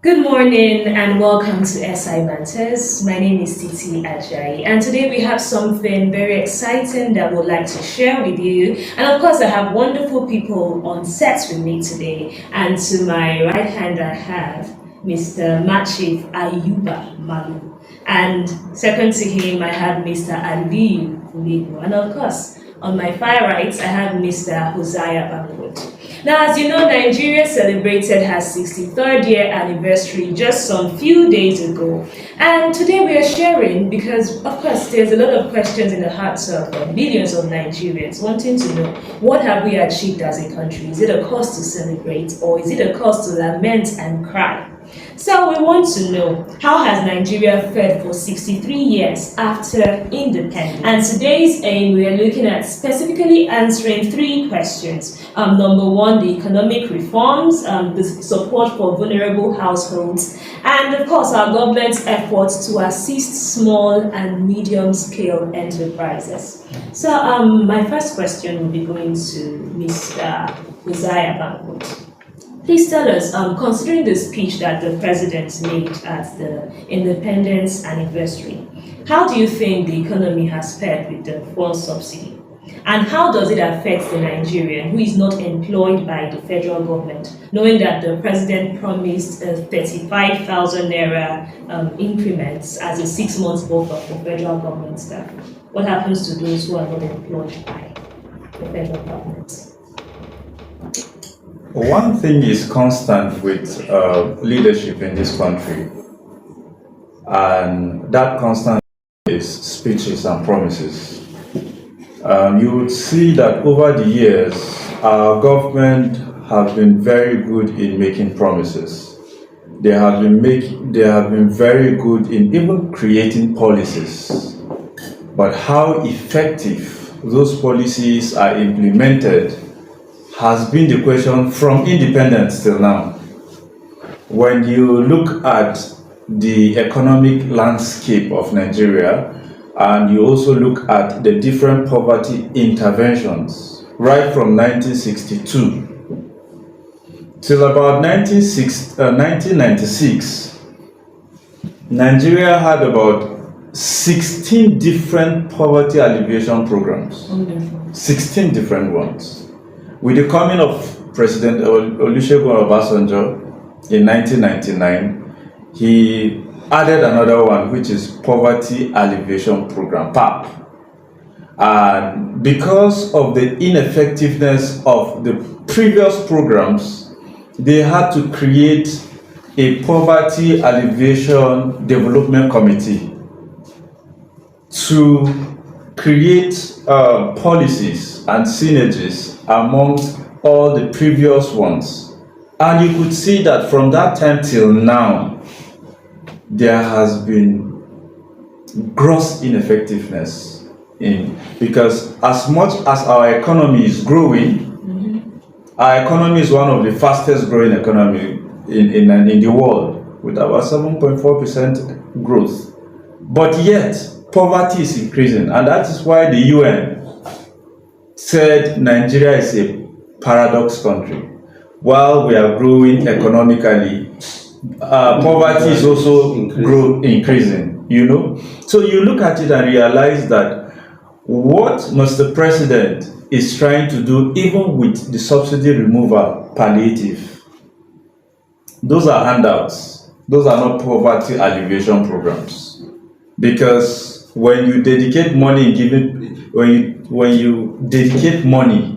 Good morning and welcome to SI Banters. My name is Titi Ajayi, and today we have something very exciting that we'd like to share with you. And of course, I have wonderful people on set with me today. And to my right hand, I have Mr. Machif Ayuba Malu. And second to him, I have Mr. Aliyu Uligo. And of course, on my far right, I have Mr. Hosea Bangwood. Now, as you know, Nigeria celebrated her 63rd year anniversary just some few days ago. And today we are sharing because, of course, there's a lot of questions in the hearts of millions of Nigerians wanting to know what have we achieved as a country? Is it a cause to celebrate or is it a cause to lament and cry? So we want to know, how has Nigeria fared for 63 years after independence? And today's aim, we are looking at specifically answering three questions. Number one, the economic reforms, the support for vulnerable households, and of course our government's efforts to assist small and medium-scale enterprises. So my first question will be going to Mr. Uzziah Bangwood. Please tell us, considering the speech that the president made at the independence anniversary, how do you think the economy has fared with the fuel subsidy? And how does it affect the Nigerian who is not employed by the federal government, knowing that the president promised a 35,000 naira increments as a 6 month buffer for federal government staff? What happens to those who are not employed by the federal government? One thing is constant with leadership in this country, and that constant is speeches and promises. You would see that over the years, our government have been very good in making promises. They have been very good in even creating policies. But how effective those policies are implemented has been the question from independence till now. When you look at the economic landscape of Nigeria and you also look at the different poverty interventions right from 1962 till about 1996, Nigeria had about 16 different poverty alleviation programs. Wonderful. 16 different ones. With the coming of President Olusegun Obasanjo in 1999, he added another one, which is Poverty Alleviation Program, PAP. And because of the ineffectiveness of the previous programs, they had to create a Poverty Alleviation Development Committee to create policies and synergies amongst all the previous ones. And you could see that from that time till now, there has been gross ineffectiveness because as much as our economy is growing, our economy is one of the fastest growing economy in the world with about 7.4% growth. But yet, poverty is increasing, and that is why the UN said Nigeria is a paradox country. While we are growing economically, poverty is also increasing, So you look at it and realize that what Mr. President is trying to do, even with the subsidy removal palliative, those are handouts. Those are not poverty alleviation programs. Because when you dedicate money when you dedicate money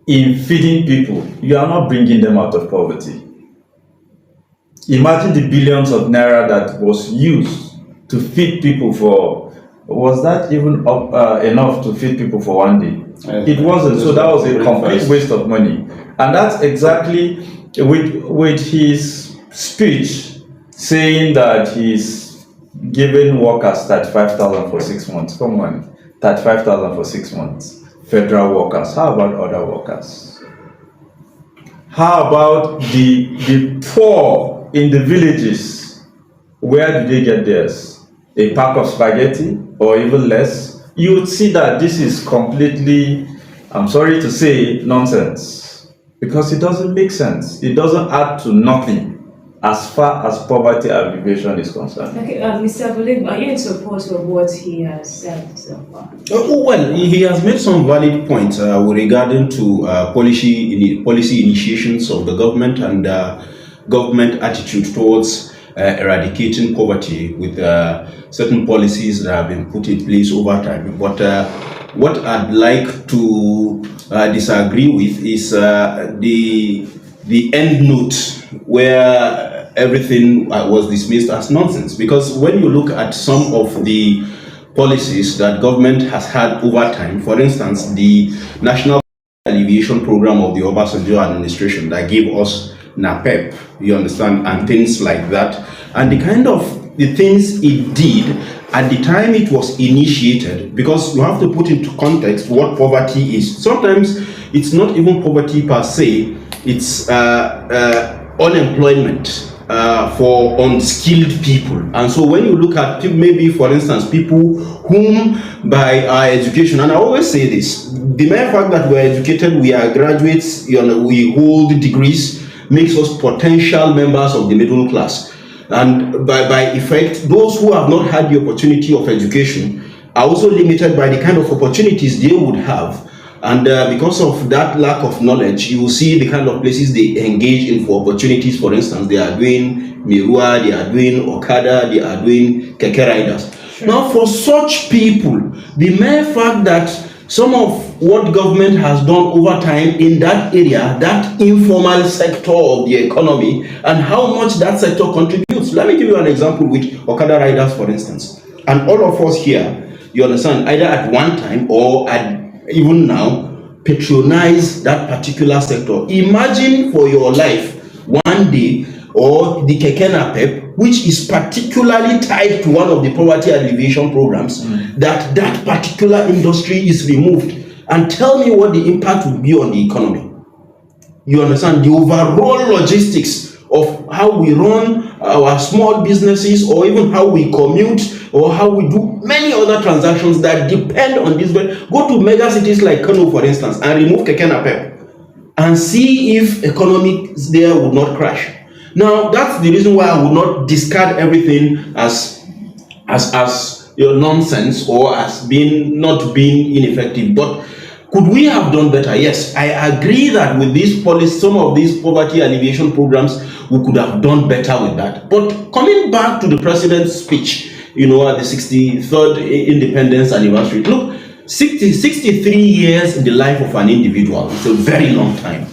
in feeding people, you are not bringing them out of poverty. Imagine the billions of naira that was used to feed people was that even enough to feed people for one day? It wasn't, so that was a complete waste of money. And that's exactly with his speech saying that he's giving workers 35,000 for 6 months. Come on, 35,000 for 6 months. Federal workers. How about other workers? How about the poor in the villages? Where do they get theirs? A pack of spaghetti or even less? You would see that this is completely, I'm sorry to say, nonsense. Because it doesn't make sense. It doesn't add to nothing. as far as poverty alleviation is concerned. Okay, Mr. Volim, are you in support of what he has said so far? Well, he has made some valid points regarding to policy initiations of the government and government attitude towards eradicating poverty with certain policies that have been put in place over time. But what I'd like to disagree with is the end note where everything was dismissed as nonsense. Because when you look at some of the policies that government has had over time, for instance, the National Alleviation Program of the Obasanjo administration that gave us NAPEP, you understand, and things like that, and the kind of the things it did at the time it was initiated, because you have to put into context what poverty is. Sometimes it's not even poverty per se, it's unemployment for unskilled people. And so when you look at maybe, for instance, people whom by our education, and I always say this, the mere fact that we're educated, we are graduates, we hold degrees, makes us potential members of the middle class. And by effect, those who have not had the opportunity of education are also limited by the kind of opportunities they would have. And because of that lack of knowledge, you will see the kind of places they engage in for opportunities. For instance, they are doing Mirua, they are doing Okada, they are doing Keke riders. Sure. Now, for such people, the mere fact that some of what government has done over time in that area, that informal sector of the economy, and how much that sector contributes. Let me give you an example with Okada riders, for instance. And all of us here, you understand, either at one time or at even now, patronize that particular sector. Imagine for your life one day, or the Keke NAPEP, which is particularly tied to one of the poverty alleviation programs, that particular industry is removed. And tell me what the impact would be on the economy. You understand? The overall logistics of how we run our small businesses, or even how we commute, or how we do many other transactions that depend on this. Go to mega cities like Kano, for instance, and remove Keke NAPEP and see if economics there would not crash. Now, that's the reason why I would not discard everything as nonsense, or as not being ineffective. But could we have done better? Yes, I agree that with this policy, some of these poverty alleviation programs, we could have done better with that. But coming back to the president's speech, at the 63rd independence anniversary, look, 63 years in the life of an individual is a very long time.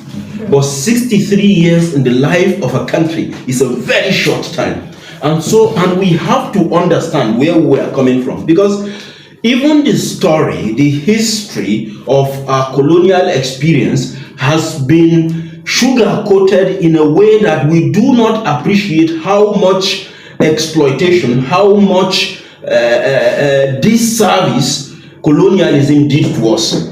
But 63 years in the life of a country is a very short time. And we have to understand where we are coming from, because even the story, the history of our colonial experience has been sugar-coated in a way that we do not appreciate how much exploitation, how much disservice colonialism did to us.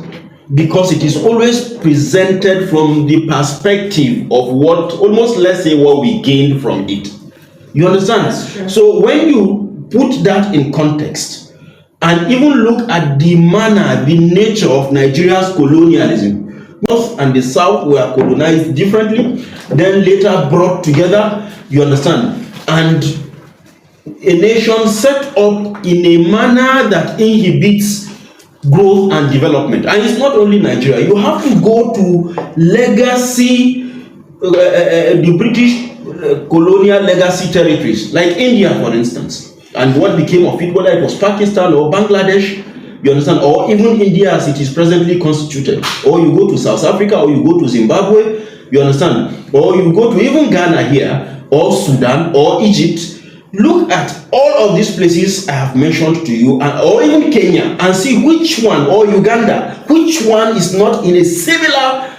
Because it is always presented from the perspective of what, almost let's say, what we gained from it. You understand? So when you put that in context, and even look at the manner, the nature of Nigeria's colonialism, North and the South were colonized differently, then later brought together, you understand, and a nation set up in a manner that inhibits growth and development. And it's not only Nigeria. You have to go to legacy, the British colonial legacy territories, like India, for instance, and what became of it, whether it was Pakistan or Bangladesh, you understand, or even India as it is presently constituted, or you go to South Africa, or you go to Zimbabwe, you understand, or you go to even Ghana here, or Sudan, or Egypt. Look at all of these places I have mentioned to you, or even Kenya, and see which one, or Uganda, which one is not in a similar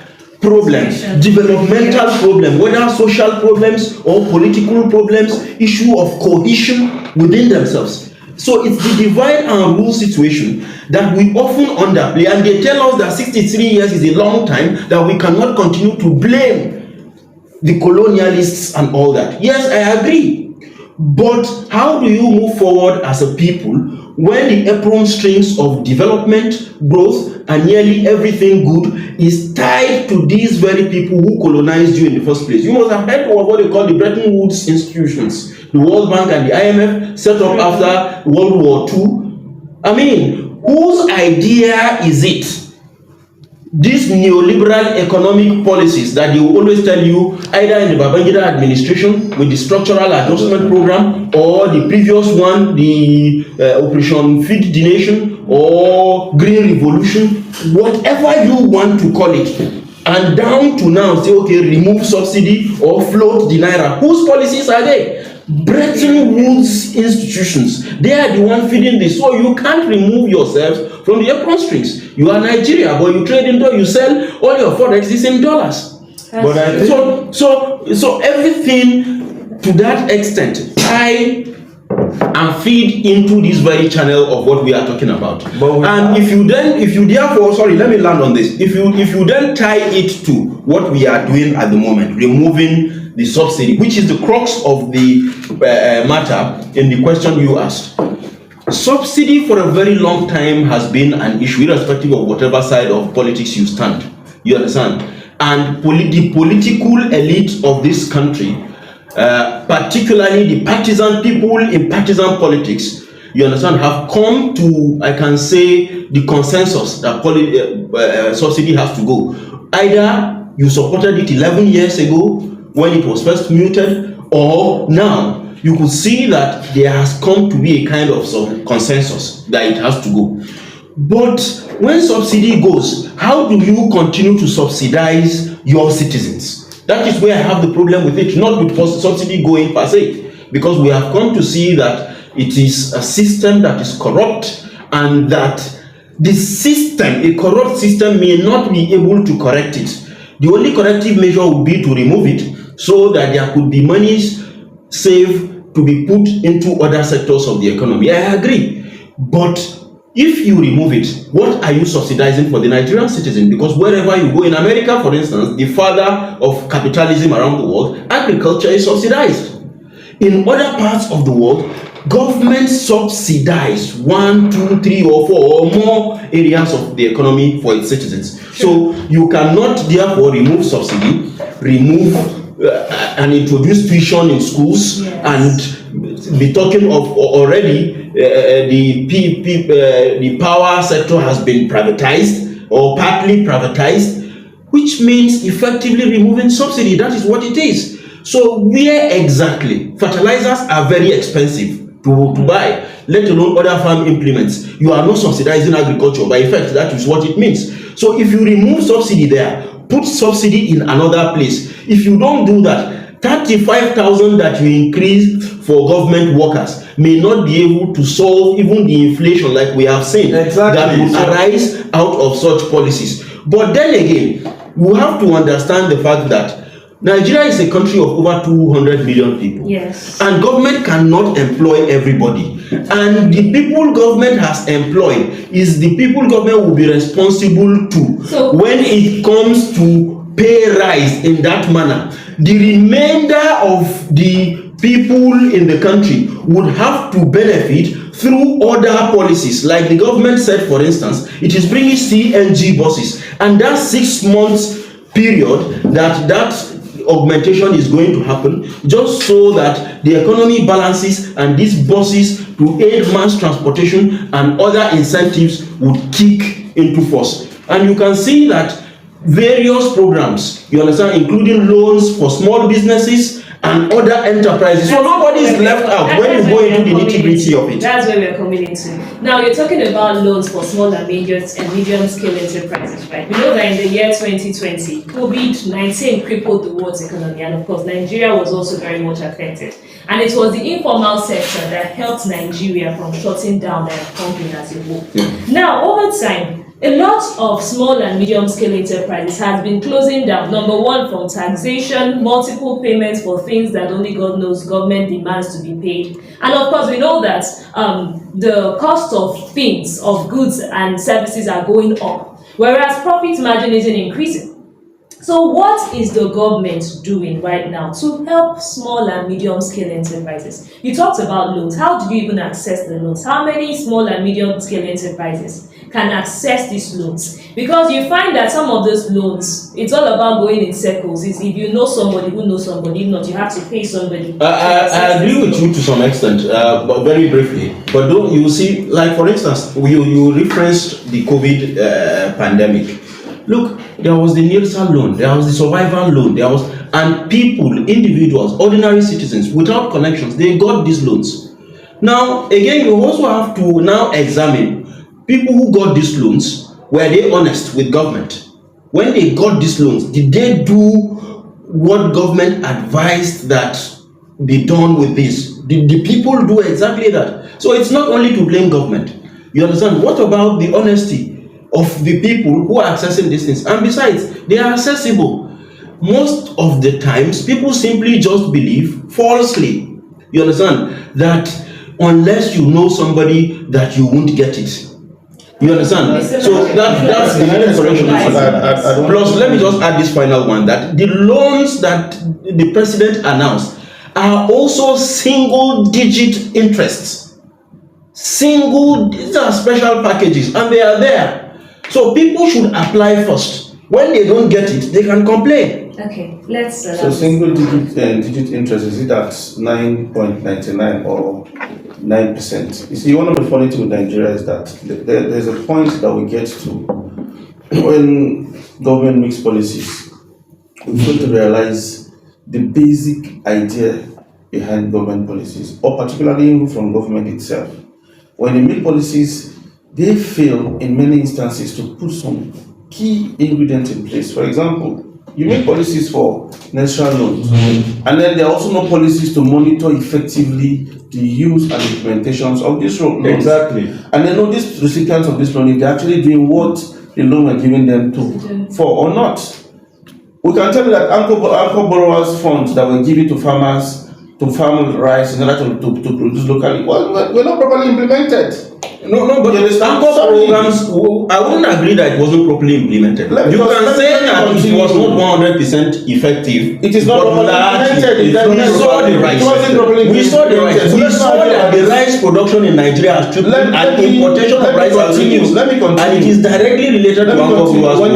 problem, developmental problem, whether social problems or political problems, issue of cohesion within themselves. So it's the divide and rule situation that we often underplay, and they tell us that 63 years is a long time, that we cannot continue to blame the colonialists and all that. Yes, I agree. But how do you move forward as a people when the apron strings of development, growth, and nearly everything good is tied to these very people who colonized you in the first place. You must have heard of what they call the Bretton Woods institutions, the World Bank and the IMF, set up after World War II. I mean, whose idea is it? These neoliberal economic policies that they will always tell you, either in the Babangida administration with the structural adjustment program, or the previous one, the Operation Feed the Nation, or Green Revolution, whatever you want to call it, and down to now say, okay, remove subsidy or float the naira. Whose policies are they? Bretton Woods institutions. They are the one feeding this. So you can't remove yourselves from the apron strings. You are Nigeria, but you trade in dollars. You sell all your forex is in dollars. But I think So everything to that extent tie and feed into this very channel of what we are talking about. And if you therefore, sorry, let me land on this. If you then tie it to what we are doing at the moment, removing the subsidy, which is the crux of the matter in the question you asked. Subsidy for a very long time has been an issue, irrespective of whatever side of politics you stand. You understand? And the political elite of this country, particularly the partisan people in partisan politics, you understand, have come to, I can say, the consensus that subsidy has to go. Either you supported it 11 years ago when it was first muted, or now you could see that there has come to be a kind of some consensus that it has to go. But when subsidy goes, how do you continue to subsidize your citizens? That is where I have the problem with it, not with subsidy going per se, because we have come to see that it is a system that is corrupt, and that the system, a corrupt system, may not be able to correct it. The only corrective measure would be to remove it, so that there could be monies saved to be put into other sectors of the economy. I agree. But if you remove it, what are you subsidizing for the Nigerian citizen? Because wherever you go in America, for instance, the father of capitalism around the world, agriculture is subsidized. In other parts of the world, government subsidize 1, 2, 3, or 4 or more areas of the economy for its citizens. So you cannot therefore remove subsidy, remove and introduce tuition in schools, and be talking of already the power sector has been privatized or partly privatized, which means effectively removing subsidy. That is what it is. So where exactly? Fertilizers are very expensive to buy, let alone other farm implements. You are not subsidizing agriculture. By effect, that is what it means. So if you remove subsidy there, put subsidy in another place. If you don't do that, 35,000 that you increase for government workers may not be able to solve even the inflation like we have seen that would arise out of such policies. But then again, we have to understand the fact that Nigeria is a country of over 200 million people. Yes. And government cannot employ everybody. And the people government has employed is the people government will be responsible to. So when it comes to pay rise in that manner, the remainder of the people in the country would have to benefit through other policies. Like the government said, for instance, it is bringing CNG buses. And that 6 months period that augmentation is going to happen, just so that the economy balances and these buses to aid mass transportation and other incentives would kick into force. And you can see that various programs, you understand, including loans for small businesses and other enterprises. So nobody is left out when you go into the nitty-gritty of it. That's where we're coming into. Now, you're talking about loans for small and medium-scale enterprises, right? We know that in the year 2020, COVID-19 crippled the world's economy, and of course, Nigeria was also very much affected. And it was the informal sector that helped Nigeria from shutting down their economy as a whole. Now, over time, a lot of small and medium-scale enterprises has been closing down. Number one, from taxation, multiple payments for things that only God knows government demands to be paid. And of course, we know that the cost of things, of goods and services are going up, whereas profit margin isn't increasing. So, what is the government doing right now to help small and medium scale enterprises? You talked about loans. How do you even access the loans? How many small and medium scale enterprises can access these loans? Because you find that some of those loans, it's all about going in circles. It's if you know somebody who knows somebody, if not, you have to pay somebody. I agree with you to some extent, but very briefly. But don't you see, like for instance, you referenced the COVID pandemic. Look, there was the Nielsen loan, there was the survival loan, and people, individuals, ordinary citizens without connections, they got these loans. Now, again, you also have to now examine people who got these loans. Were they honest with government? When they got these loans, did they do what government advised that be done with this? Did the people do exactly that? So it's not only to blame government. You understand? What about the honesty of the people who are accessing these things? And besides, they are accessible. Most of the times, people simply just believe falsely, you understand, that unless you know somebody that you won't get it. You understand? So that's the main correction. Plus, let me just add this final one, that the loans that the president announced are also single digit interests. These are special packages and they are there. So people should apply first. When they don't get it, they can complain. Okay, let's. So single digit interest, is it at 9.99 or 9%? You see, one of the funny things with Nigeria is that there's a point that we get to when government makes policies. We fail to realize the basic idea behind government policies, or particularly from government itself. When they make policies, they fail in many instances to put some key ingredients in place. For example, you make policies for national loans, and then there are also no policies to monitor effectively the use and implementations of this loan. Exactly. And then know these recipients of this loan, if they're actually doing what the loan were giving them to for or not. We can tell you that anchor borrowers funds that were given to farmers to farm rice in order to produce locally, well, were not properly implemented. No, but anchor programs, I wouldn't agree that it wasn't properly implemented. You can say that it was not 100% effective. It is not properly implemented. We saw the rice. We saw that the rice production in Nigeria has tripled and importation of rice has reduced. Let me continue. And it is directly related to anchor growers. When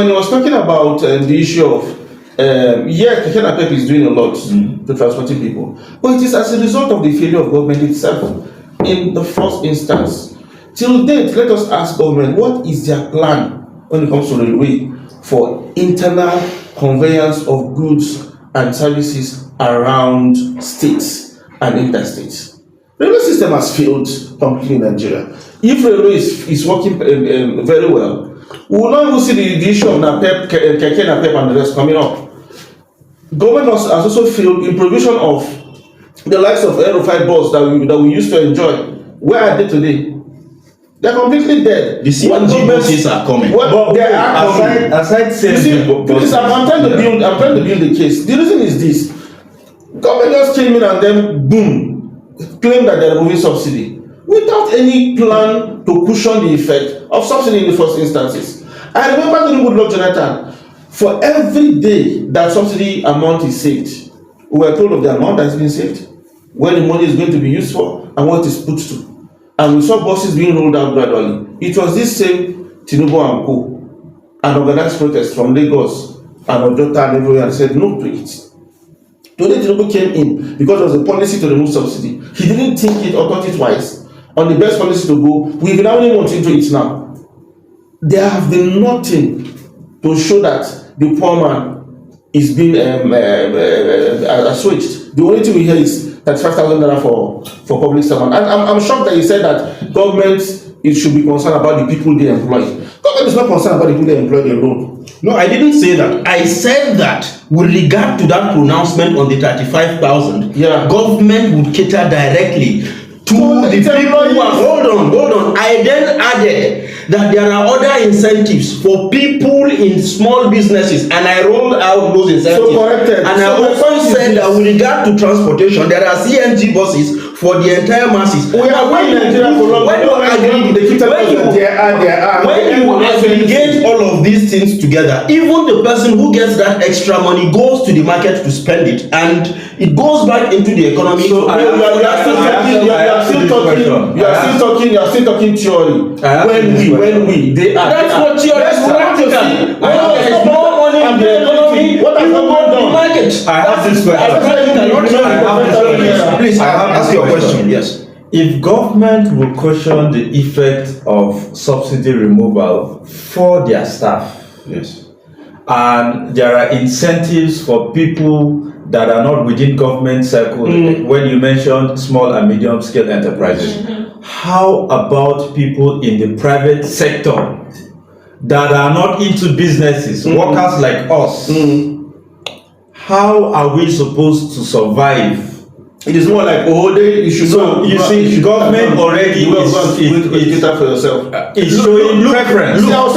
you was talking about the issue of Keke Napep is doing a lot to transporting people, but it is as a result of the failure of government itself. In the first instance, till date, let us ask government what is their plan when it comes to railway for internal conveyance of goods and services around states and interstates. Railway system has failed completely in Nigeria. If railway is working very well, we will not even see the issue of Napep, Keke Napep and the rest coming up. Government has also failed in provision of the likes of aerofied bus that we used to enjoy. Where are they today? They're completely dead. The CNG buses are coming. Aside saying, I'm trying to build the case. The reason is this: government just came in and then boom, claim that they're removing subsidy without any plan to cushion the effect of subsidy in the first instances. I remember during Goodluck Jonathan, for every day that subsidy amount is saved, we were told of the amount that has been saved, where the money is going to be used for, and what it is put to. And we saw buses being rolled out gradually. It was this same Tinubu and Co. and organized protests from Lagos and Ojota and everywhere and said no to it. Today Tinubu came in because there was a policy to remove subsidy. He didn't think it or thought it twice on the best policy to go. We've now only wanted into it now. There have been nothing to show that the poor man is being assuaged. The only thing we hear is $35,000 for public servant. And I'm shocked that you said that government should be concerned about the people they employ. Government is not concerned about the people they employ alone. No, I didn't say that. I said that with regard to that pronouncement on the 35,000, government would cater directly to the people who are. Hold on. I then added that there are other incentives for people in small businesses, and I rolled out those incentives. So corrected. And I also said that with regard to transportation, there are CNG buses for the entire masses. We are winning Nigeria for long. When you aggregate all of these things together, even the person who gets that extra money goes to the market to spend it, and it goes back into the economy. So you are still talking theory. When we they are. That's what theory is. Practical. There's more money in the economy. What has people go to the market. I have this question. Please ask your question. Yes. If government will caution the effect of subsidy removal for their staff, Yes. and there are incentives for people that are not within government circle, when you mentioned small and medium scale enterprises, how about people in the private sector that are not into businesses, workers like us? How are we supposed to survive? It is more like you should So you see, government already is for yourself. showing preference. Hold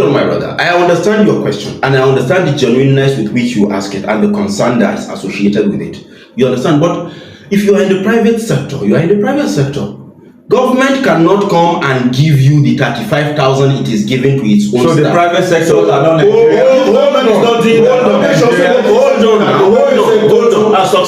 on, my brother. I understand your question, and I understand the genuineness with which you ask it, and the concern that is associated with it. You understand? But if you are in the private sector, government cannot come and give you the 35,000 it is given to its own So staff. the private sector are not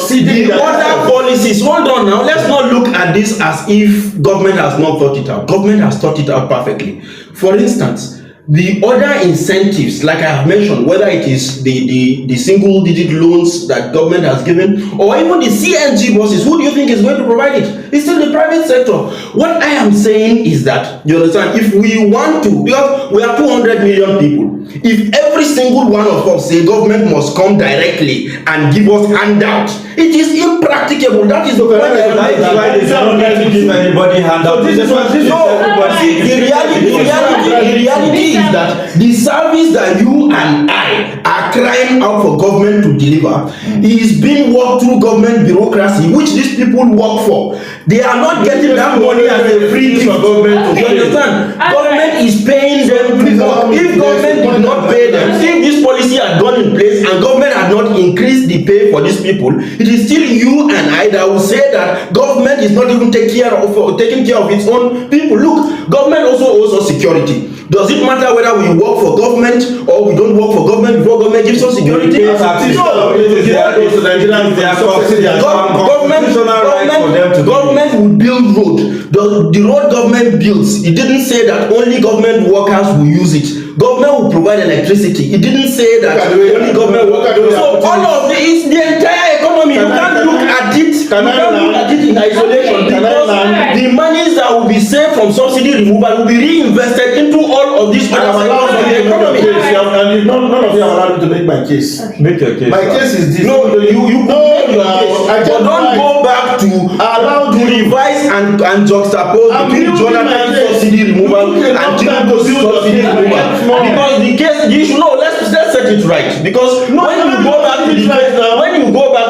The other policies, hold on now, let's not look at this as if government has not thought it out. Government has thought it out perfectly. For instance, the other incentives, like I have mentioned, whether it is the single digit loans that government has given, or even the CNG buses, who do you think is going to provide it? It's still the private sector. What I am saying is that, you understand, if we want to, because we are 200 million people, if every single one of us say government must come directly and give us handout, it is impracticable. That is the point. That is why they don't need to give anybody handout. The reality is that the service that you and I are crying out for government to deliver is being worked through government bureaucracy, which these people work for. They are not getting that money as a free gift for government. You understand? Government is paying them to work. If government did not pay them, if this policy had gone in place and government had not increased the pay for these people, it is still you and I that will say that government is not even taking care of its own people. Look, government also owes us security. Does it matter whether we work for government or we don't work for government before government gives us security? Government would build road. The road government builds, it didn't say that only government workers will use it. Government will provide electricity. It didn't say that only government workers. So all of this, the entire economy, you can't look at it. In isolation, because the monies that will be saved from subsidy removal will be reinvested into all of these other sectors of the economy. And none of you have allowed me to make my case. Make your case. My case is this. No, you make your case. But don't go back to revise and juxtapose between Jonathan subsidy removal and Tinubu's subsidy removal. Because the case, you should know. Let's set it right. Because when you go back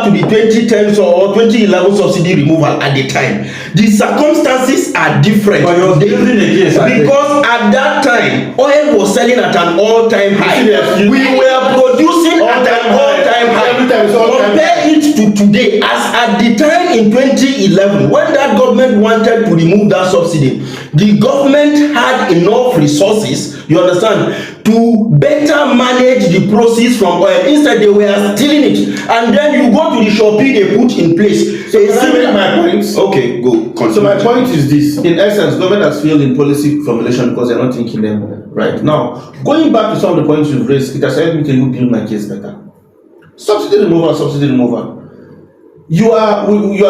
to the 2010 or 2011 subsidy removal at the time, the circumstances are different. But you're building a case, because at that time, oil was selling at an all-time high. We were producing at an all-time high. Compare it to today, as at the time in 2011, when that government wanted to remove that subsidy, the government had enough resources, you understand, to better manage the proceeds from oil. Instead, they were stealing it. And then you go to the Shopee they put in place. So can I make my points? Okay, go. Continue. So my point is this. In essence, government has failed in policy formulation because they're not thinking them right. Now, going back to some of the points you've raised, it has helped me to build my case better. Subsidy removal. You are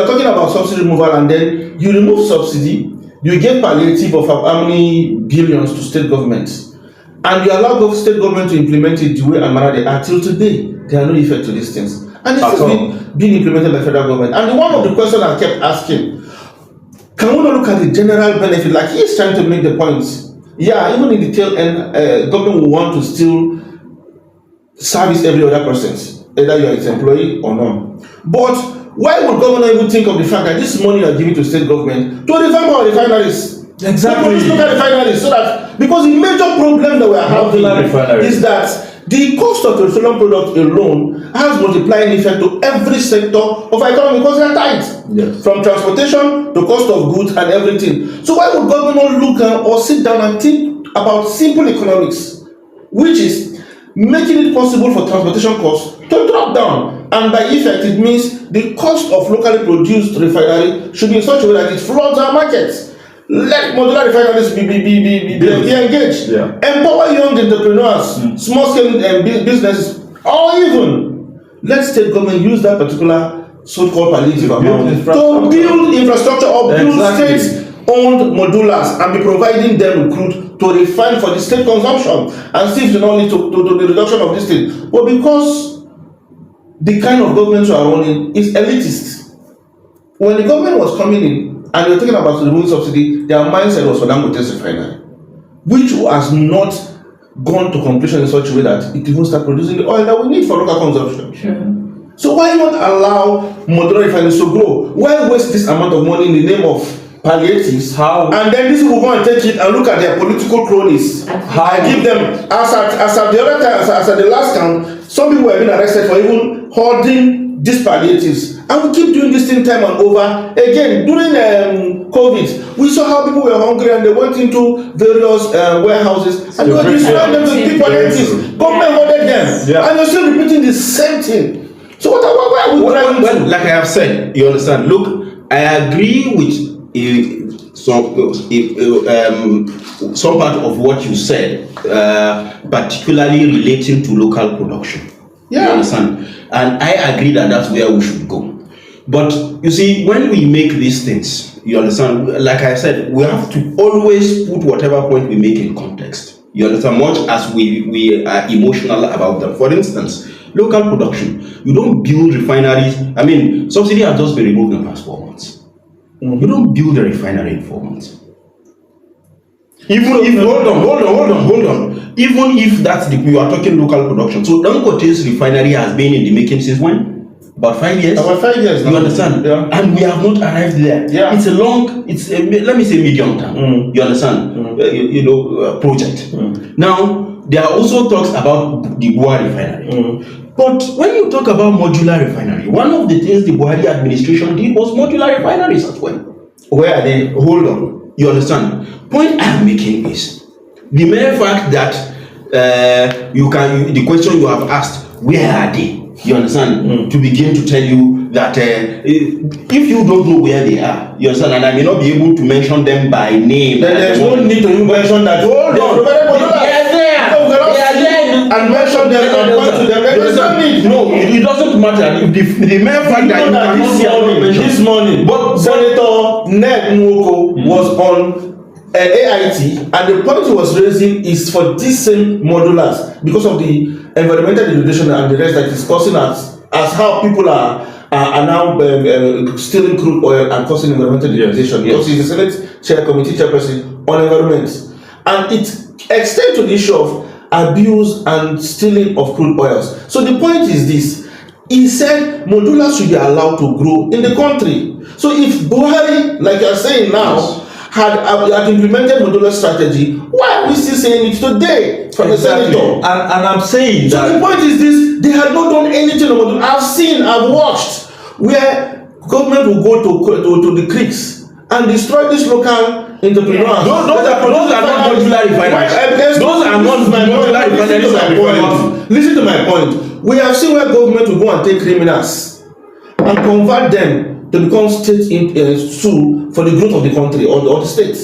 talking about subsidy removal, and then you remove subsidy, you get palliative of how many billions to state governments, and you allow state government to implement it the way and manner they are till today. There are no effect to these things, and this has been implemented by federal government. And one of the questions I kept asking, can we not look at the general benefit? Like he is trying to make the points. Yeah, even in the tail end, government will want to still service every other person, either you are its employee or not. But why would government even think of the fact that this money you are giving to state government to revamp our refineries? Exactly. Look at refineries, so that, because the major problem that we are having is that The cost of petroleum product alone has multiplying effect to every sector of our economy because they are tight. Yes. From transportation to cost of goods and everything. So why would government not look or sit down and think about simple economics, which is making it possible for transportation costs to drop down, and by effect it means the cost of locally produced refinery should be in such a way that it floods our markets. Let modular refineries be engaged. Yeah. Empower young entrepreneurs, small scale businesses, or even let state government use that particular so-called palliative amount to build infrastructure or build state-owned modulars and be providing them with crude to refine for the state consumption and see if they don't lead to the reduction of this thing. But because the kind of government you are running is elitist, when the government was coming in and they were talking about removing subsidy, their mindset was for Dangote's refinery, which has not gone to completion in such a way that it will start producing the oil that we need for local consumption. Sure. So why not allow modular refineries to grow? Why waste this amount of money in the name of palliatives? How? And then these people go and take it and look at their political cronies How? and give them, as at the other time, as at the last count, some people have been arrested for even hoarding these palliatives. And we keep doing this thing time and over. Again, during COVID, we saw how people were hungry and they went into various warehouses and they were destroying them with big palliatives. Government hoarded them. Yeah. And you're still repeating the same thing. So what are we trying to do? Like I have said, you understand. Look, I agree with some part of what you said, particularly relating to local production. Yeah. You understand? And I agree that that's where we should go. But you see, when we make these things, you understand, like I said, we have to always put whatever point we make in context. You understand, much as we are emotional about them. For instance, local production. You don't build refineries. I mean, subsidy has just been removed in the past 4 months. Mm-hmm. You don't build a refinery in 4 months. Even if hold on. Even if that's we are talking local production. So Dangote's refinery has been in the making since when? About 5 years. About 5 years. You understand? Yeah. And we have not arrived there. Yeah. It's let me say medium term. You understand? Project. Now there are also talks about the Buhari refinery. But when you talk about modular refinery, one of the things the Buhari administration did was modular refineries as well. Where are they? Hold on. You understand? Point I am making is the mere fact that the question you have asked, where are they? You understand? To begin to tell you that if you don't know where they are, you understand, and I may not be able to mention them by name. Then there's no need to mention that. Hold on. They are there. And mention them and point to them. There's no need. No, it doesn't matter. The mere fact that you cannot see this morning, but Senator Ned Nwoko was on AIT, and the point he was raising is for these same modulars because of the environmental degradation and the rest that is causing as how people are now stealing crude oil and causing environmental degradation. Because he's the Senate committee chairperson on environment, and it extends to the issue of abuse and stealing of crude oils. So the point is this: he said modulars should be allowed to grow in the country. So if Buhari, like you're saying now, had implemented modular strategy, why are we still saying it today from the senator? And I'm saying so the point is this: they had not done anything on modular. I've watched where government will go to the creeks and destroy this local entrepreneurs. Those are not modular refineries. Those are not modular refineries. Listen to my point. We have seen where government will go and take criminals and convert them to become state tool for the growth of the country or the state.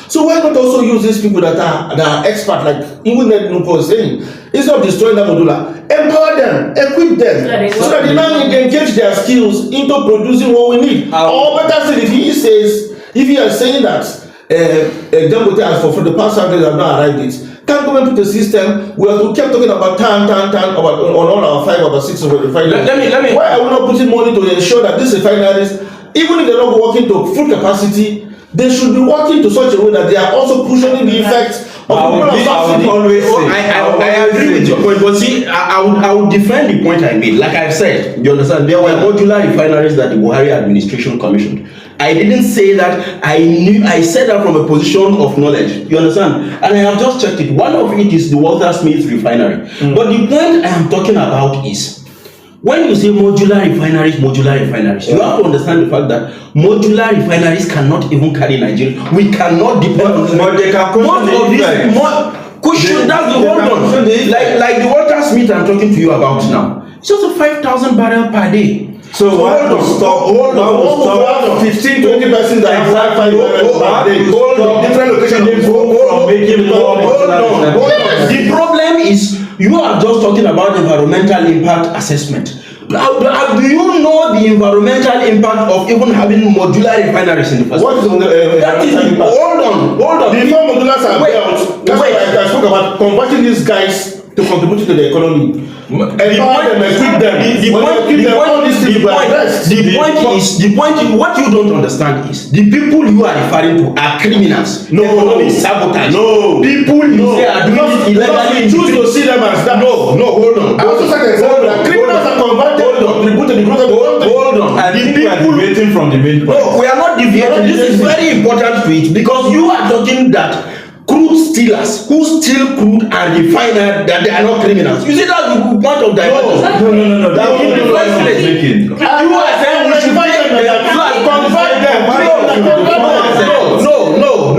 So why not also use these people that are expert, like even that Nuko was saying, instead of destroying that modular, empower them, equip them, so that they now engage their skills into producing what we need. Or better still, if he is saying that Dangote has for the past 5 years have not arrived it, can't government put a system where we kept talking about tan about on all our 5 or 6 refineries? Let me. Why are we not putting money to ensure that these refineries, even if they're not working to full capacity, they should be working to such a way that they are also cushioning the effects of I would always say, I agree with your point, but see, I would defend the point I made. Like I've said, you understand, there were modular refineries that the Buhari administration commissioned. I didn't say that. I said that from a position of knowledge. You understand? And I have just checked it. One of it is the Walter Smith refinery. But the point I am talking about is, when you say modular refineries, you have to understand the fact that modular refineries cannot even carry Nigeria. We cannot depend on them. But they can cushion. That's the hold on. Like the Walter Smith I'm talking to you about now. It's just a 5,000 barrel per day. So what will stop 15-20% that have 5 per day. Different locations from making more. The problem is, you are just talking about environmental impact assessment. Do you know the environmental impact of even having modular refineries in the first place? What is the that is the, hold on. Before modulars are built, that's why I spoke about converting these guys to contribute to the economy. Empower them, equip them. The point is, what you don't understand is, the people you are referring to are criminals. No. Economic sabotage. No. People you say are doing it illegally. Choose to see them as that. No, hold on. I also said that criminals are converted to contribute to the growth of the country. Hold on. I think we are deviating from the main point. No, we are not deviating. This is very important to it, because you are talking that crude stealers who steal crude and refine it, that they are not criminals. You see, that's the point of divergence. No. That In the first place, you are saying we should take them, convert them.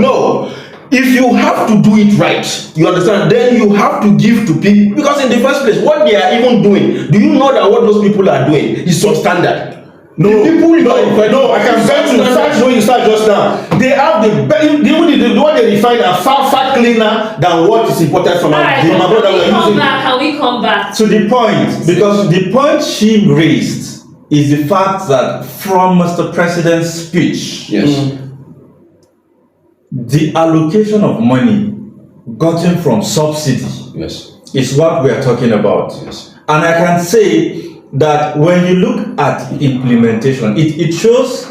No. If you have to do it right, you understand, then you have to give to people, because in the first place, what they are even doing, do you know that what those people are doing is substandard? No, I can bet you start when you start just now. They have the one they refine are far cleaner than what is imported from Alright, can we come back to the point? Because the point she raised is the fact that from Mr. President's speech, the allocation of money gotten from subsidy is what we are talking about. And I can say that when you look at implementation, it shows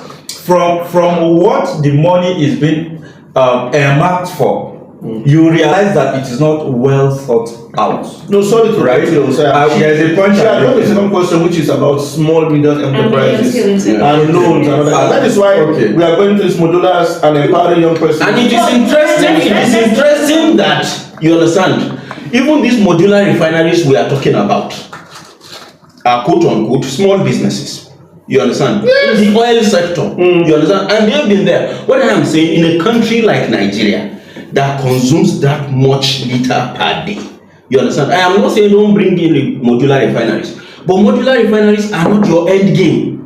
from what the money is being earmarked for, you realize that it is not well thought out. No, sorry to right? There's a point. The second question, which is about small medium enterprises and loans and all that. That is why we are going to these modulars and empowering young persons. And it is interesting that you understand, even these modular refineries we are talking about are quote unquote small businesses. You understand? Yes. In the oil sector. You understand? And they've been there. What I am saying, in a country like Nigeria that consumes that much liter per day. You understand? I am not saying don't bring in modular refineries, but modular refineries are not your end game.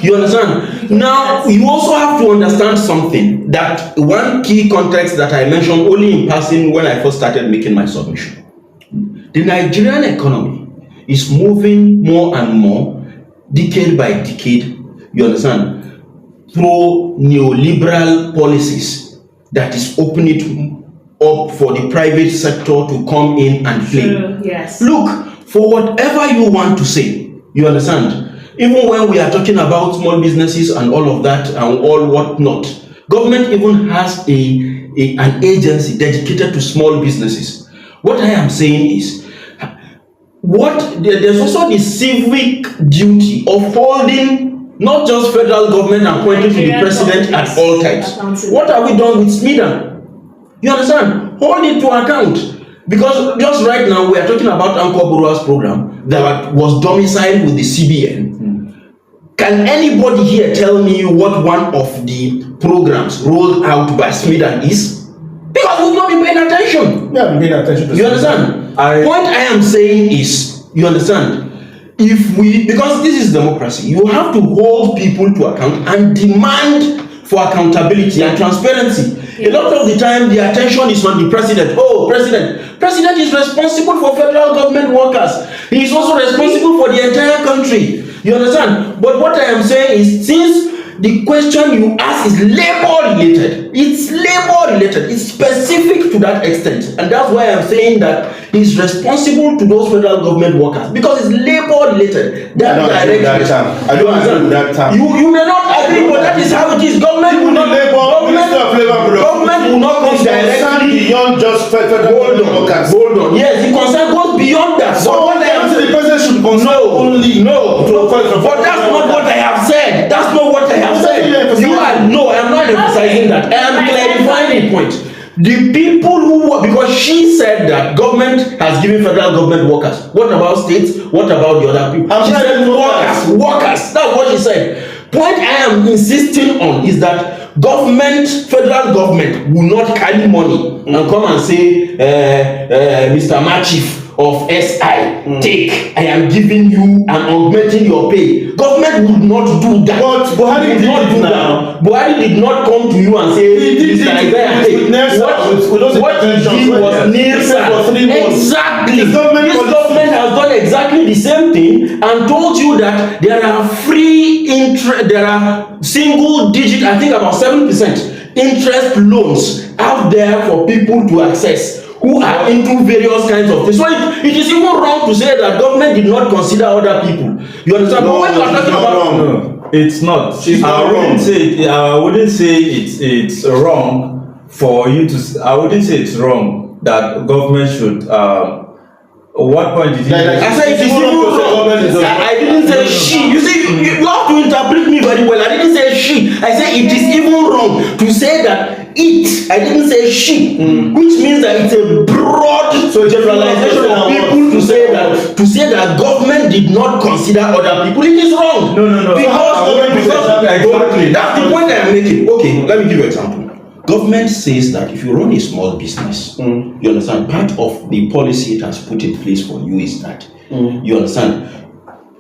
You understand? Now, you also have to understand something, that one key context that I mentioned only in passing when I first started making my submission. The Nigerian economy is moving more and more, decade by decade, you understand, through neoliberal policies that is opening it up for the private sector to come in and play. True, yes. Look, for whatever you want to say, you understand, even when we are talking about small businesses and all of that and all whatnot, government even has an agency dedicated to small businesses. What I am saying is, there's also the civic duty of holding not just federal government and pointing to the president at all times. What have we done with SMIDA? You understand? Hold it to account. Because just right now we are talking about Anchor Borrowers program that was domiciled with the CBN. Can anybody here tell me what one of the programs rolled out by SMIDA is? Because we've not been paying attention. We haven't been paying attention to you understand? Point I am saying is, you understand, because this is democracy, you have to hold people to account and demand for accountability and transparency. Yes. A lot of the time, the attention is on the president. Oh, president is responsible for federal government workers. He is also responsible for the entire country. You understand? But what I am saying is, since the question you ask is labor related. It's labor related. It's specific to that extent, and that's why I'm saying that he's responsible to those federal government workers because it's labor related. That direction. I don't agree with that term. You may not agree, but that is how it is. Government will not. Government will not come directly beyond just federal workers. Hold on. Yes, the concern goes beyond that. So what the president should concern only. But that's not what I have said. That's not what I have said. No, I am not emphasizing that. I am clarifying the point. The people who, because she said that government has given federal government workers. What about states? What about the other people? She said workers. That's what she said. Point I am insisting on is that federal government will not carry money and come and say, Mr. Machif of SI, take, I am giving you and augmenting your pay. Government would not do that. But Buhari did not do that. Buhari did not come to you and say, Mr. Isaiah, take. What he did was Nielsen. Exactly. This government has done exactly the same thing and told you that there are free interest, there are single digit, I think about 7% interest loans out there for people to access who are into various kinds of things. So it is even wrong to say that government did not consider other people. You understand? No, but when you are talking about no, it's not. It's not wrong. I wouldn't say it's wrong for you to. I wouldn't say it's wrong that government should. What point did you make? I said it is even wrong. I didn't say she. You see, you have to interpret me very well. I didn't say she. I said it is even wrong to say that it. I didn't say she, which means that it's a broad generalization of people to say that government did not consider other people. It is wrong. No. Because exactly. That's the point I am making. Okay, let me give you an example. Government says that if you run a small business, you understand, part of the policy it has put in place for you is that, you understand,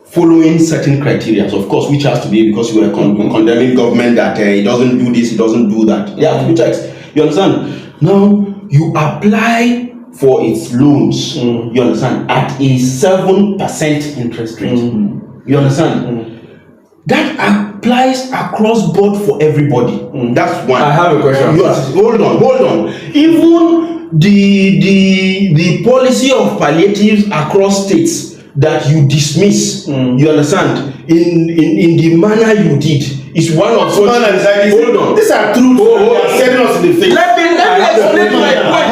following certain criteria, of course, which has to be because you are condemning government that it doesn't do this, it doesn't do that. There have to be checks. You understand? Now, you apply for its loans, you understand, at a 7% interest rate. You understand? That applies across board for everybody. That's one. I have a question. Yes. Hold on. Even the policy of palliatives across states that you dismiss, you understand, in the manner you did, is one of such. Hold on. These are truths. They are setting us in the face. Let me explain my point.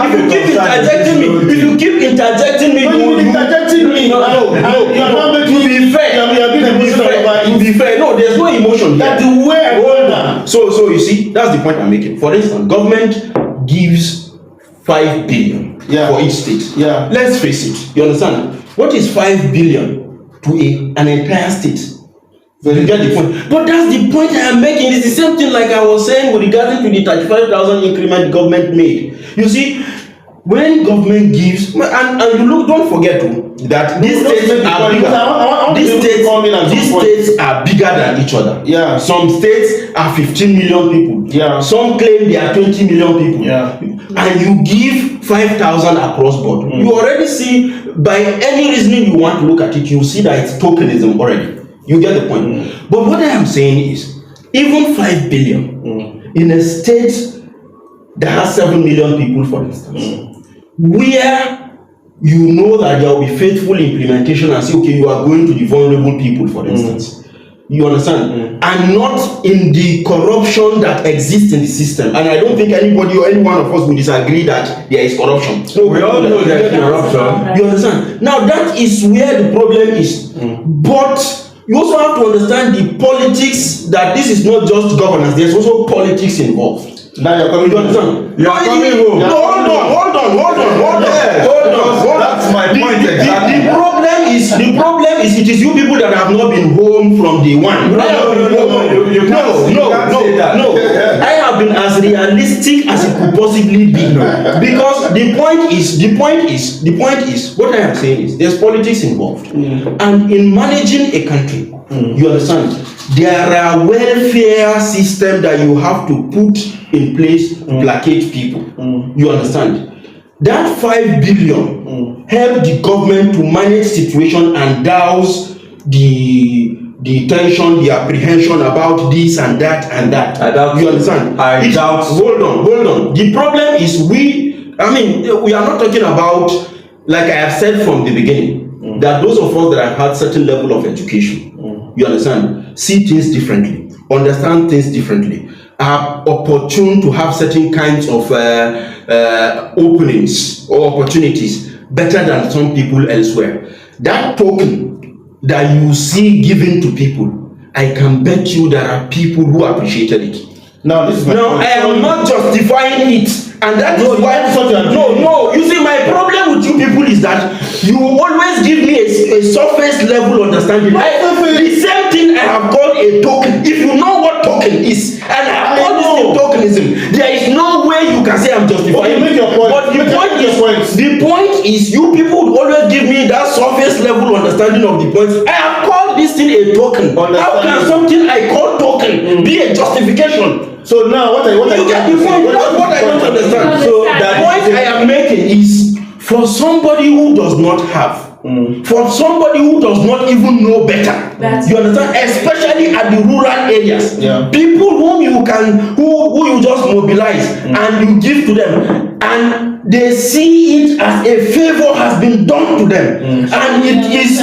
If you keep interjecting me, you are not making to be fair. No, there's no emotion. That's the way I hold on. So you see, that's the point I'm making. For instance, government gives 5 billion for each state. Yeah. Let's face it. You understand? What is 5 billion to an entire state? You get the point. But that's the point I am making. It's the same thing like I was saying with regarding to the 35,000 increment government made. You see, when government gives, and you look, don't forget that these states are bigger. These states are bigger than each other. Yeah. Some states are 15 million people. Yeah. Some claim they are 20 million people. Yeah. And you give 5,000 across board. You already see, by any reasoning you want to look at it, you see that it's tokenism already. You get the point. But what I am saying is, even 5 billion in a state that has 7 million people, for instance, where you know that there will be faithful implementation and say, okay, you are going to the vulnerable people, for instance. You understand? And not in the corruption that exists in the system. And I don't think anybody or any one of us will disagree that there is corruption. So we all know there is corruption. You understand? Now that is where the problem is. But you also have to understand the politics, that this is not just governance, there's also politics involved. Now you're coming home. You're coming home. No, hold on. That's my point exactly. The problem is it is you people that have not been home from day one. No. I have been as realistic as it could possibly be. Because the point is, what I am saying is, there's politics involved. And in managing a country, you understand, there are welfare systems that you have to put in place to placate people. You understand? That 5 billion help the government to manage situation and douse the the tension, the apprehension about this and that and that. You understand? I doubt. Hold on. The problem is we are not talking about, like I have said from the beginning, that those of us that have had certain level of education, you understand, see things differently, understand things differently, are opportune to have certain kinds of openings or opportunities better than some people elsewhere. That token that you see given to people, I can bet you there are people who appreciated it. Now, this is I am not justifying it, and that is why. No. You see, my problem with you people is that you always give me a surface level understanding. The same thing I have called a token. If you know what token is, and I have called this thing tokenism, there is no way you can say I'm justifying. Make your point. But the point is, you people would always give me that surface level understanding of the points. I have called this thing a token. How can something I call token be a justification? So now, what I get the point. That's what I don't understand. So the point I am making is, for somebody who does not have, for somebody who does not even know better, you understand, especially at the rural areas, people whom you can, who you just mobilize and you give to them, and they see it as a favor has been done to them, and it is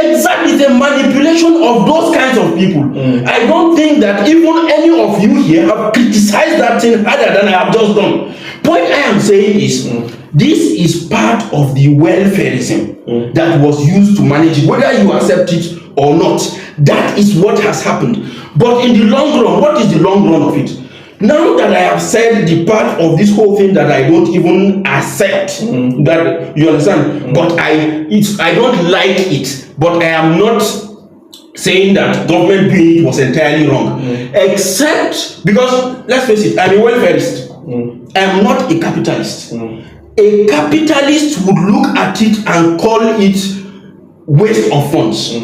exactly the manipulation of those kinds of people. I don't think that even any of you here have criticized that thing harder than I have just done. Point I am saying is, this is part of the welfareism that was used to manage it, whether you accept it or not. That is what has happened. But in the long run, what is the long run of it? Now that I have said the part of this whole thing that I don't even accept, that you understand, but I don't like it, but I am not saying that government doing it was entirely wrong, except because, let's face it, I'm a welfarist. I am not a capitalist. A capitalist would look at it and call it waste of funds.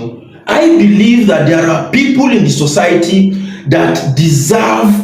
I believe that there are people in the society that deserve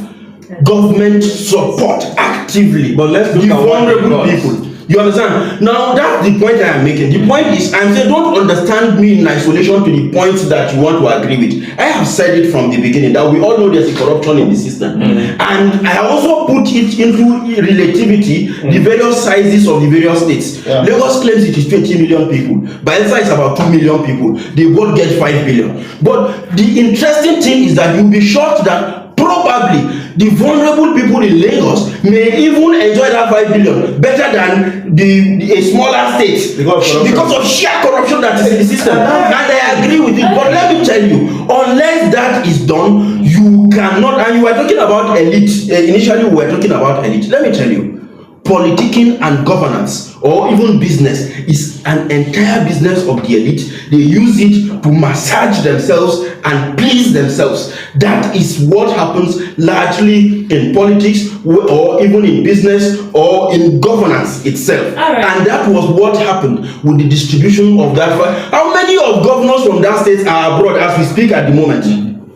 government support actively. But let's look the at vulnerable people. You understand? Now that's the point I am making. The point is, I'm saying, don't understand me in isolation to the point that you want to agree with. I have said it from the beginning that we all know there's a corruption in the system, and I also put it into relativity, the various sizes of the various states. Lagos claims it is 20 million people. Bayelsa is about 2 million people. They both get 5 billion. But the interesting thing is that you'll be shocked that probably the vulnerable people in Lagos may even enjoy that 5 billion better than a smaller state because of sheer corruption that is in the system. And I agree with it. But let me tell you, unless that is done, you cannot. And you were talking about elite. Initially, we were talking about elite. Let me tell you, politicking and governance, or even business, is an entire business of the elite. They use it to massage themselves and please themselves. That is what happens largely in politics, or even in business, or in governance itself. And that was what happened with the distribution of that. How many of governors from that state are abroad as we speak at the moment?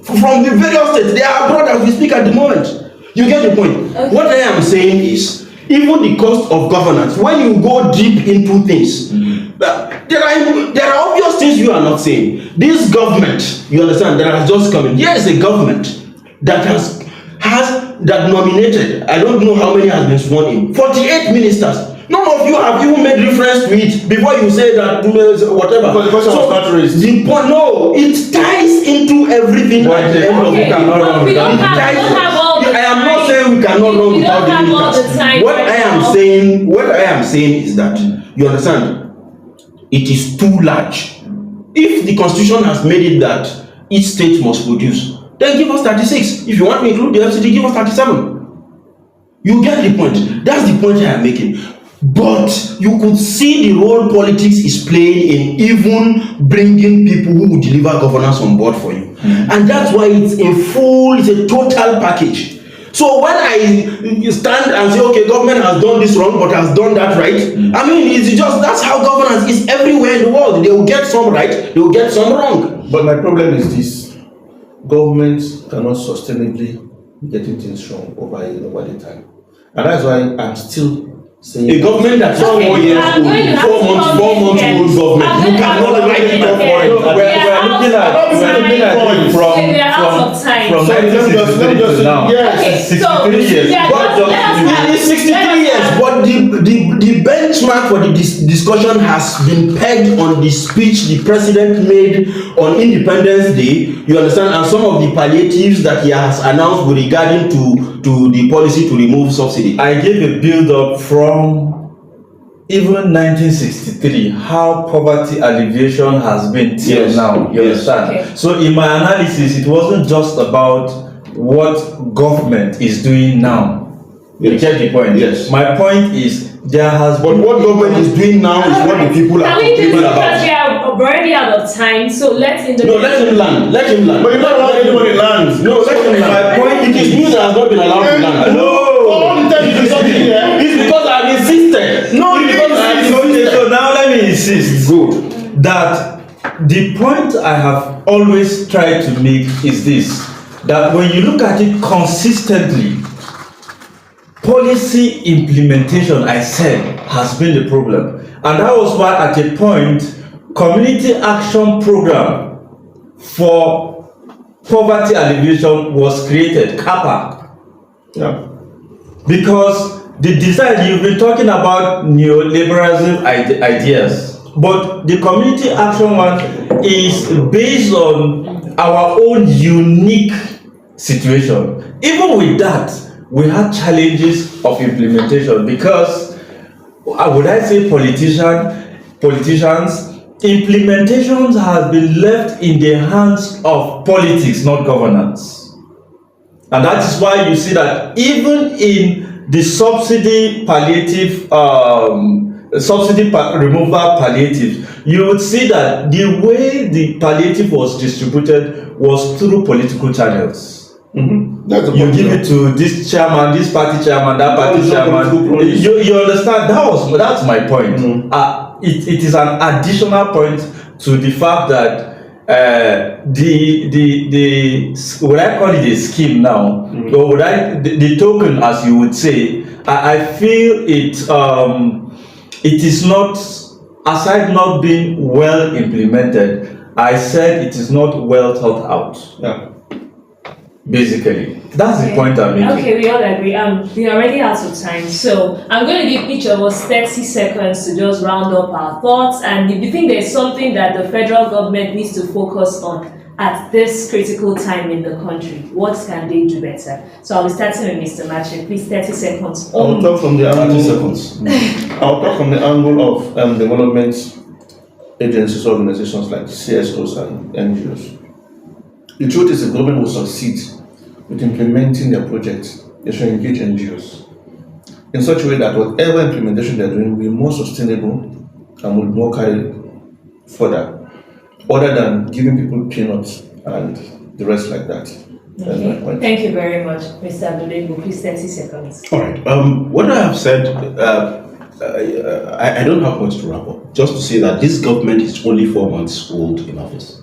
From the various states, they are abroad as we speak at the moment. You get the point? What I am saying is, even the cost of governance, when you go deep into things, there are obvious things you are not saying. This government, you understand, that has just come in. Here is a government that has that nominated, I don't know how many has been sworn in, 48 ministers. None of you have even made reference to it before you say that whatever. Because the question was not raised. The point, no, it ties into everything at the end of the day. I am not saying we cannot run without the ministers. What I am saying is that, you understand, it is too large. If the constitution has made it that each state must produce, then give us 36. If you want to include the FCT, give us 37. You get the point. That's the point I am making. But you could see the role politics is playing in even bringing people who will deliver governance on board for you. And that's why it's a total package. So when I stand and say, okay, government has done this wrong, but has done that right, I mean, it's just, that's how governance is everywhere in the world. They will get some right, they will get some wrong. But my problem is this: governments cannot sustainably be getting things wrong over the time. And that's why I'm still A government that's 4 years I'm going to have old, to 4 months come old here. government, I'm you going to have cannot to write it come off here. for it. We're looking at it We are out of time. from Sorry, let me just 1963 to now. yes. Okay, so 63 years. yeah, What let us does have- It's 63 years, but the benchmark for the discussion has been pegged on the speech the president made on Independence Day, you understand, and some of the palliatives that he has announced with regarding to the policy to remove subsidy. I gave a build up from even 1963, how poverty alleviation has been till Yes. now. You Yes. understand? Okay. So in my analysis, it wasn't just about what government is doing now. You Yes. get the point? Yes. My point is there has But been what government is doing now is what the people are Can we just, complaining because about. we are already out of time, so let's in the No, let him land. Let him land. But you're not allowing anybody land. No, let him land. My point It is me that has not been allowed to land. All the time you do something here. It's because I've insisted. No, It's you because I've insist. Okay, insisted. so now let me insist Good. that the point I have always tried to make is this, that when you look at it consistently, policy implementation, I said, has been the problem. And that was why at a point, community action program for poverty alleviation was created, CAPA. Yeah. Because the design, you've been talking about neoliberalism ideas, but the community action one is based on our own unique situation. Even with that, we had challenges of implementation because, would I say politicians, implementations have been left in the hands of politics, not governance. And that is why you see that even in the subsidy palliative, removal palliative, you would see that the way the palliative was distributed was through political channels. That's the You point. give it to this chairman, this party chairman, that party It's not political chairman. policy. You understand? That's my point. It is an additional point to the fact that the would I call it a scheme now, or would I the token, as you would say, I feel it is not, aside not being well implemented, I said it is not well thought out. Yeah. Basically, that's the point I'm making. Okay, we all agree. We are already out of time, so I'm going to give each of us 30 seconds to just round up our thoughts. And if you think there's something that the federal government needs to focus on at this critical time in the country, what can they do better? So I'll be starting with Mr. Mache. Please, 30 seconds. I'll talk from the 30 angle. seconds. I'll talk from the angle of development agencies, organizations like CSOs and NGOs. The truth is, the government will succeed with implementing their projects. They should engage NGOs in such a way that whatever implementation they're doing will be more sustainable and will more carry further, other than giving people peanuts and the rest like that. That's my Okay. point. Thank you very much, Mr. Abdulego. Please, 30 seconds. All right. What I have said, I don't have much to wrap up. Just to say that this government is only 4 months old in office,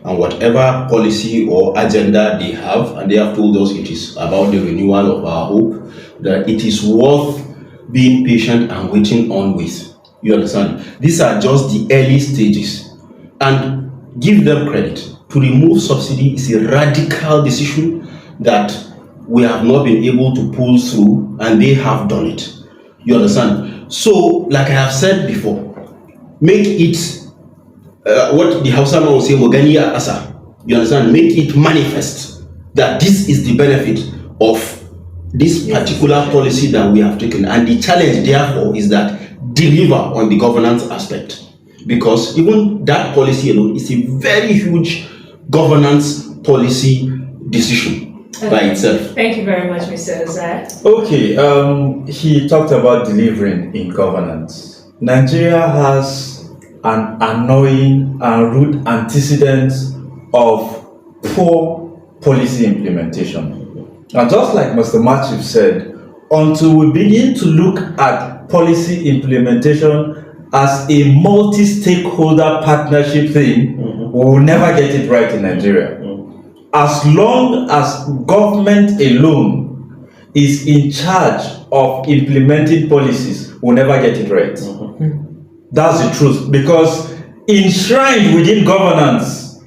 and whatever policy or agenda they have, and they have told us it is about the renewal of our hope, that it is worth being patient and waiting on with. You understand? These are just the early stages, and give them credit. To remove subsidy is a radical decision that we have not been able to pull through, and they have done it. You understand? So, like I have said before, make it what the Hausa man will say, Moganiya Asa. You understand? Make it manifest that this is the benefit of this particular policy that we have taken. And the challenge, therefore, is that deliver on the governance aspect. Because even that policy alone is a very huge governance policy decision by itself. Thank you very much, Mr. Ozai. Okay, he talked about delivering in governance. Nigeria has an annoying and rude antecedent of poor policy implementation. And just like Mr. Machif said, until we begin to look at policy implementation as a multi-stakeholder partnership thing, we will never get it right in Nigeria. As long as government alone is in charge of implementing policies will never get it right. That's the truth, because enshrined within governance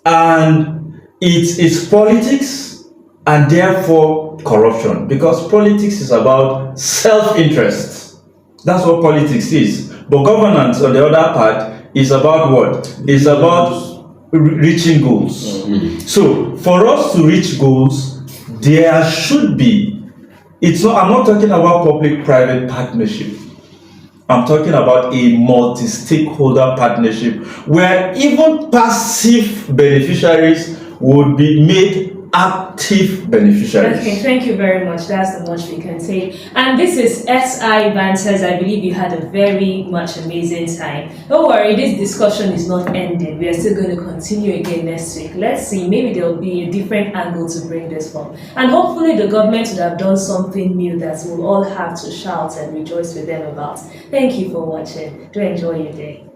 and it's politics and therefore corruption, because politics is about self-interest. That's what politics is. But governance, on the other part, is about what? It's about reaching goals. So for us to reach goals, there should be, I'm not talking about public-private partnership. I'm talking about a multi-stakeholder partnership where even passive beneficiaries would be made active beneficiaries. Okay, thank you very much. That's the much we can say. And this is SI Banters. I believe you had a very much amazing time. Don't worry, this discussion is not ending. We are still going to continue again next week. Let's see, maybe there will be a different angle to bring this from. And hopefully the government would have done something new that we'll all have to shout and rejoice with them about. Thank you for watching. Do enjoy your day.